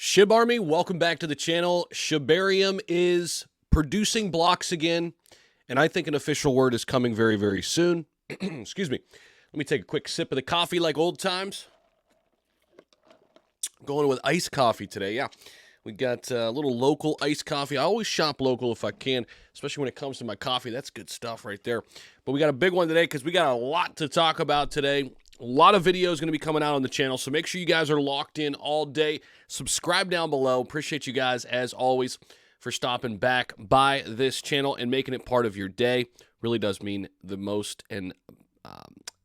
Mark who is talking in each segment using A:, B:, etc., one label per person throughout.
A: Shib Army, welcome back to the channel. Shibarium is producing blocks again, and I think an official word is coming very, very soon. Excuse me. Let me take a quick sip of the coffee like old times. Going with iced coffee today, yeah. We got a little local iced coffee. I always shop local if I can, especially when it comes to my coffee. That's good stuff right there. But we got a big one today because we got a lot to talk about today. A lot of videos going to be coming out on the channel, so make sure you guys are locked in all day. Subscribe down below. Appreciate you guys, as always, for stopping back by this channel and making it part of your day. Really does mean the most and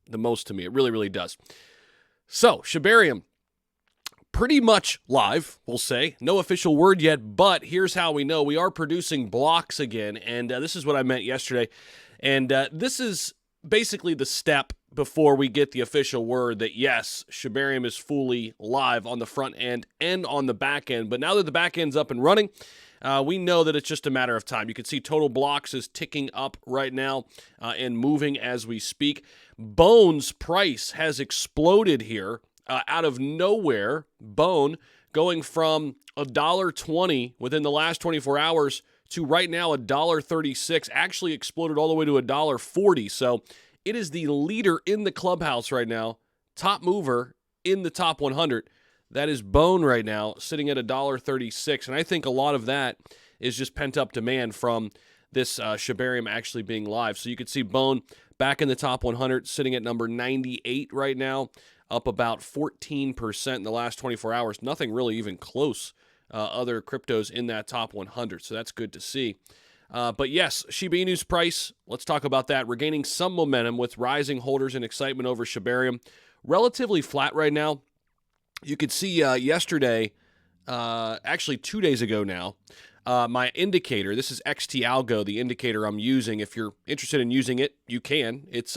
A: the most to me. It really, really does. So, Shibarium, pretty much live, we'll say. No official word yet, but here's how we know. We are producing blocks again, and this is what I meant yesterday. And this is basically the step before we get the official word that, yes, Shibarium is fully live on the front end and on the back end. But now that the back end's up and running, we know that it's just a matter of time. You can see total blocks is ticking up right now and moving as we speak. Bone's price has exploded here out of nowhere. Bone going from $1.20 within the last 24 hours to right now $1.36, actually exploded all the way to $1.40. So it is the leader in the clubhouse right now, top mover in the top 100. That is Bone right now, sitting at $1.36. And I think a lot of that is just pent-up demand from this Shibarium actually being live. So you can see Bone back in the top 100, sitting at number 98 right now, up about 14% in the last 24 hours. Nothing really even close. Other cryptos in that top 100, so that's good to see. But yes, Shiba Inu's price, let's talk about that. Regaining some momentum with rising holders and excitement over Shibarium. Relatively flat right now. You could see yesterday, actually 2 days ago now, my indicator, this is XT Algo, the indicator I'm using. If you're interested in using it, you can. It's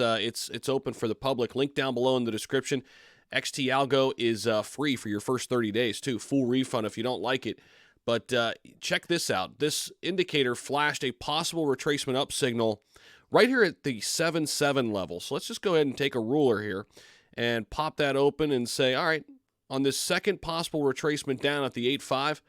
A: open for the public. Link down below in the description. XT Algo is free for your first 30 days, too. Full refund if you don't like it. But check this out. This indicator flashed a possible retracement up signal right here at the 7.7 level. So let's just go ahead and take a ruler here and pop that open and say, all right, on this second possible retracement down at the 8.5,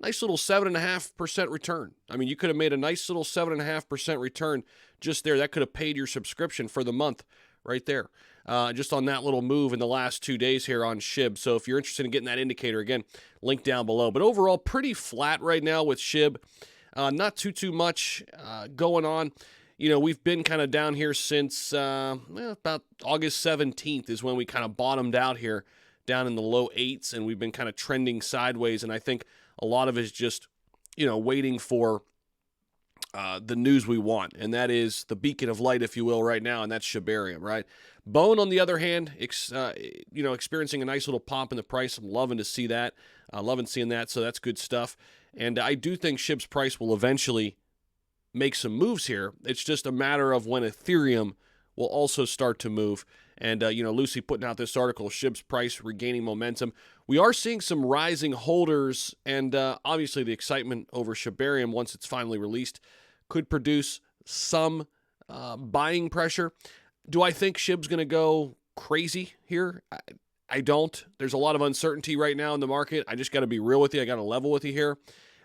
A: nice little 7.5% return. I mean, you could have made a nice little 7.5% return just there. That could have paid your subscription for the month right there. Just on that little move in the last 2 days here on Shib. So if you're interested in getting that indicator, again, link down below. But overall, pretty flat right now with Shib. Not too much going on. You know, we've been kind of down here since about August 17th is when we kind of bottomed out here down in the low 8s, and we've been kind of trending sideways. And I think a lot of it is just, you know, waiting for the news we want, and that is the beacon of light, if you will, right now, and that's Shibarium, right? Bone, on the other hand, experiencing a nice little pop in the price. I'm loving to see that. Loving seeing that, so that's good stuff. And I do think Shib's price will eventually make some moves here. It's just a matter of when Ethereum will also start to move. And, Lucy putting out this article, Shib's price regaining momentum. We are seeing some rising holders, and obviously the excitement over Shibarium, once it's finally released, could produce some buying pressure. Do I think Shib's going to go crazy here? I don't. There's a lot of uncertainty right now in the market. I just got to be real with you. I got to level with you here.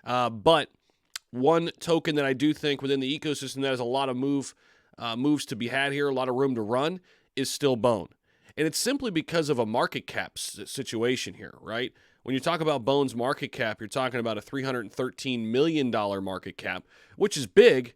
A: But one token that I do think within the ecosystem that has a lot of moves to be had here, a lot of room to run, is still Bone. And it's simply because of a market cap situation here, right? When you talk about Bone's market cap, you're talking about a $313 million market cap, which is big,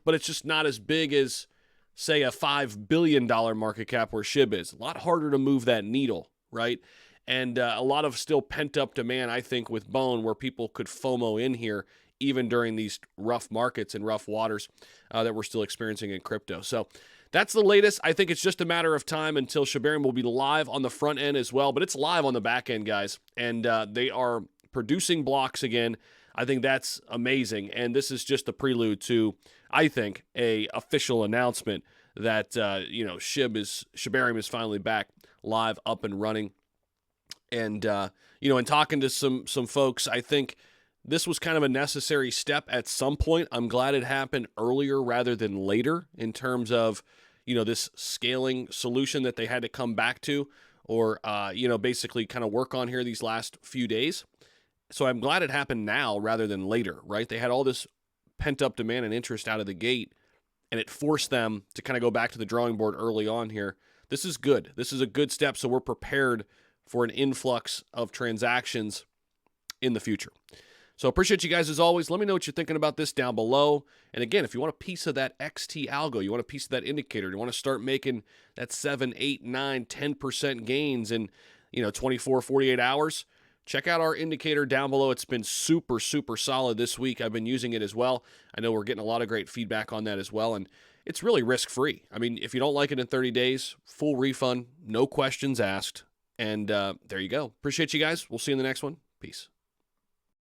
A: but it's just not as big as, say, a $5 billion market cap where Shib is. A lot harder to move that needle, right? And a lot of still pent-up demand, I think, with Bone, where people could FOMO in here even during these rough markets and rough waters that we're still experiencing in crypto. So that's the latest. I think it's just a matter of time until Shibarium will be live on the front end as well, but it's live on the back end, guys, and they are producing blocks again. I think that's amazing, and this is just the prelude to, I think, a official announcement that Shibarium is finally back live, up and running. And in talking to some folks, I think this was kind of a necessary step at some point. I'm glad it happened earlier rather than later in terms of, this scaling solution that they had to come back to or, basically kind of work on here these last few days. So I'm glad it happened now rather than later, right? They had all this pent-up demand and interest out of the gate, and it forced them to kind of go back to the drawing board early on here. This is good. This is a good step, so we're prepared for an influx of transactions in the future. So appreciate you guys as always. Let me know what you're thinking about this down below. And again, if you want a piece of that XT algo, you want a piece of that indicator, you want to start making that 7, 8, 9, 10% gains in 24, 48 hours, check out our indicator down below. It's been super, super solid this week. I've been using it as well. I know we're getting a lot of great feedback on that as well. And it's really risk-free. I mean, if you don't like it in 30 days, full refund, no questions asked. And there you go. Appreciate you guys. We'll see you in the next one. Peace.